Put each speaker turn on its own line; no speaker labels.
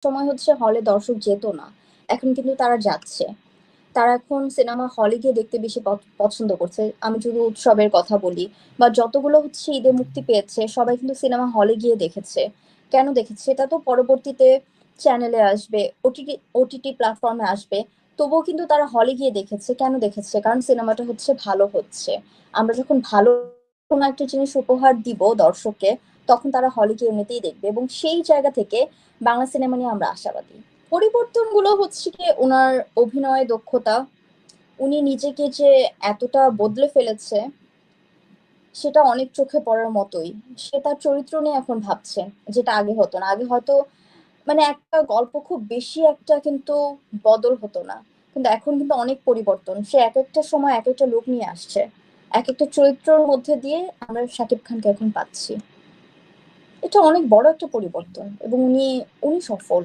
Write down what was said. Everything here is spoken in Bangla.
সময় হচ্ছে হলে দর্শক যেত না। এখন কিন্তু তারা যাচ্ছে। তারা এখন সিনেমা হলে গিয়ে দেখতে বেশি পছন্দ করছে। আমি যদি উৎসবের কথা বলি বা যতগুলো হচ্ছে ঈদে মুক্তি পেয়েছে সবাই কিন্তু সিনেমা হলে গিয়ে দেখেছে। কেন দেখেছে? সেটা তো পরবর্তীতে চ্যানেলে আসবে, ওটিটি প্ল্যাটফর্মে আসবে। তবুও কিন্তু তারা হলে গিয়ে দেখেছে। কেন দেখেছে? কারণ সিনেমাটা হচ্ছে ভালো হচ্ছে। আমরা যখন ভালো কোনো একটা জিনিস উপহার দিব দর্শককে, তখন তারা হলে গিয়ে এমনিতেই দেখবে এবং সেই জায়গা থেকে বাংলা সিনেমা নিয়ে আমরা আশাবাদী। পরিবর্তনগুলো হচ্ছে গিয়ে উনার অভিনয় দক্ষতা, উনি নিজেকে যে এতটা বদলে ফেলেছে সেটা অনেক চোখে পড়ার মতোই। সে তার চরিত্র নিয়ে এখন ভাবছে, যেটা আগে হতো না। আগে হয়তো মানে একটা গল্প খুব বেশি একটা কিন্তু বদল হতো না। কিন্তু এখন কিন্তু অনেক পরিবর্তন। সে একেকটা সময় একেকটা লুক নিয়ে আসছে। একেকটা চরিত্রের মধ্যে দিয়ে আমরা শাকিব খানকে এখন পাচ্ছি। এটা অনেক বড় একটা পরিবর্তন এবং উনি সফল।